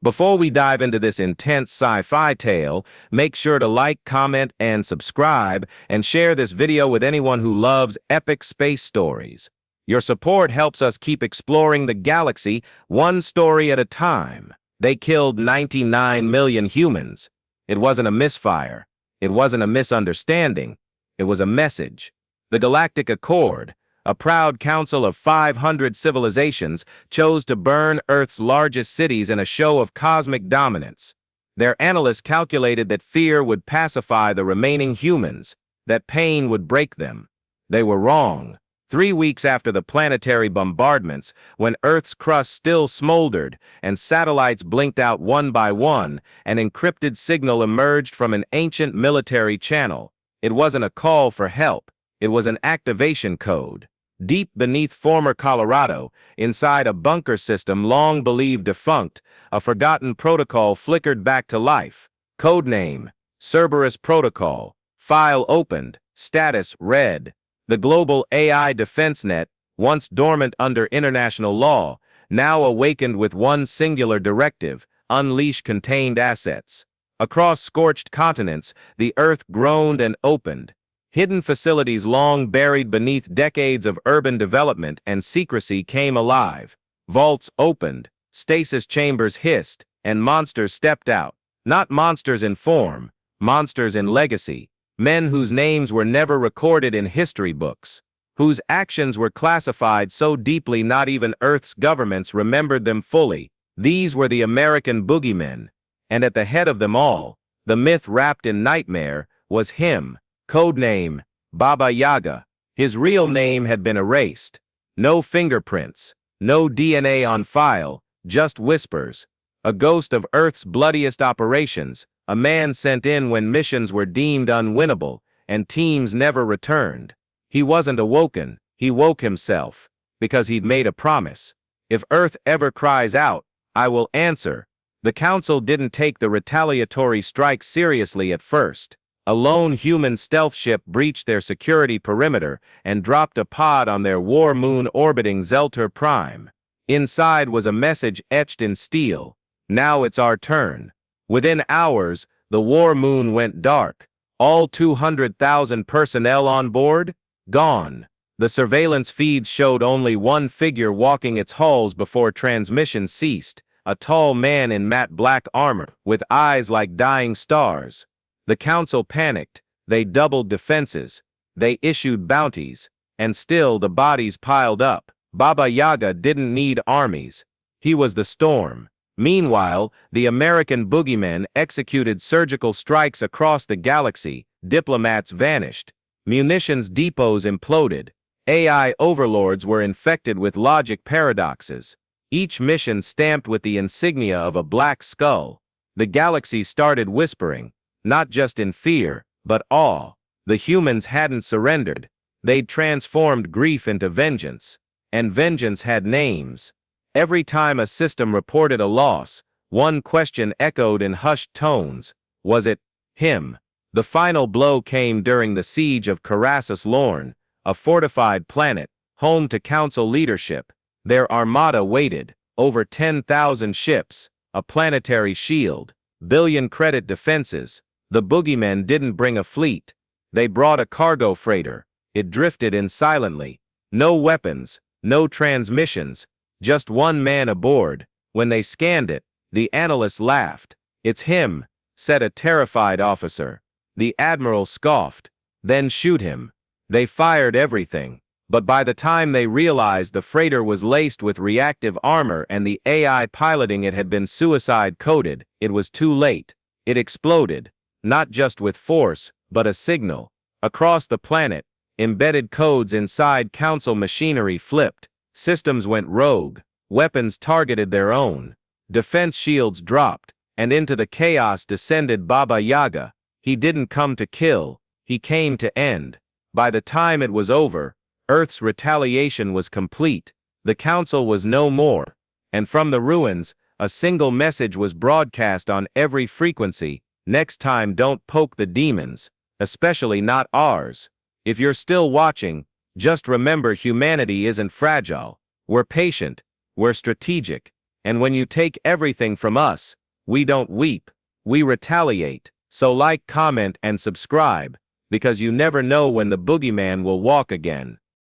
Before we dive into this intense sci-fi tale, make sure to like, comment, and subscribe, and share this video with anyone who loves epic space stories. Your support helps us keep exploring the galaxy one story at a time. They killed 99 million humans. It wasn't a misfire. It wasn't a misunderstanding. It was a message. The Galactic Accord, a proud council of 500 civilizations, chose to burn Earth's largest cities in a show of cosmic dominance. Their analysts calculated that fear would pacify the remaining humans, that pain would break them. They were wrong. 3 weeks after the planetary bombardments, when Earth's crust still smoldered and satellites blinked out one by one, an encrypted signal emerged from an ancient military channel. It wasn't a call for help. It was an activation code. Deep beneath former Colorado, inside a bunker system long believed defunct, a forgotten protocol flickered back to life. Codename: Cerberus Protocol. File opened. Status: red. The global AI defense net, once dormant under international law, now awakened with one singular directive: unleash contained assets. Across scorched continents, the Earth groaned and opened. Hidden facilities long buried beneath decades of urban development and secrecy came alive. Vaults opened, stasis chambers hissed, and monsters stepped out. Not monsters in form, monsters in legacy. Men whose names were never recorded in history books, whose actions were classified so deeply not even Earth's governments remembered them fully. These were the American Boogeymen, and at the head of them all, the myth wrapped in nightmare, was him. Codename: Baba Yaga. His real name had been erased. No fingerprints, no DNA on file, just whispers. A ghost of Earth's bloodiest operations, a man sent in when missions were deemed unwinnable, and teams never returned. He wasn't awoken, he woke himself, because he'd made a promise. If Earth ever cries out, I will answer. The Council didn't take the retaliatory strike seriously at first. A lone human stealth ship breached their security perimeter and dropped a pod on their war moon orbiting Zelter Prime. Inside was a message etched in steel: now it's our turn. Within hours, the war moon went dark. All 200,000 personnel on board? Gone. The surveillance feeds showed only one figure walking its halls before transmission ceased, a tall man in matte black armor, with eyes like dying stars. The Council panicked. They doubled defenses. They issued bounties. And still the bodies piled up. Baba Yaga didn't need armies. He was the storm. Meanwhile, the American Boogeymen executed surgical strikes across the galaxy. Diplomats vanished. Munitions depots imploded. AI overlords were infected with logic paradoxes. Each mission stamped with the insignia of a black skull. The galaxy started whispering. Not just in fear, but awe. The humans hadn't surrendered. They'd transformed grief into vengeance. And vengeance had names. Every time a system reported a loss, one question echoed in hushed tones: was it him? The final blow came during the siege of Carassus Lorne, a fortified planet, home to Council leadership. Their armada waited, over 10,000 ships, a planetary shield, billion-credit defenses. The Boogeymen didn't bring a fleet. They brought a cargo freighter. It drifted in silently. No weapons, no transmissions, just one man aboard. When they scanned it, the analysts laughed. It's him, said a terrified officer. The admiral scoffed. Then shoot him. They fired everything. But by the time they realized the freighter was laced with reactive armor and the AI piloting it had been suicide-coded, it was too late. It exploded. Not just with force, but a signal. Across the planet, embedded codes inside Council machinery flipped. Systems went rogue. Weapons targeted their own. Defense shields dropped, and into the chaos descended Baba Yaga. He didn't come to kill, he came to end. By the time it was over, Earth's retaliation was complete. The Council was no more. And from the ruins, a single message was broadcast on every frequency: next time don't poke the demons, especially not ours. If you're still watching, just remember humanity isn't fragile. We're patient, we're strategic, And when you take everything from us, we don't weep, we retaliate. So like, comment, and subscribe, because you never know when the boogeyman will walk again.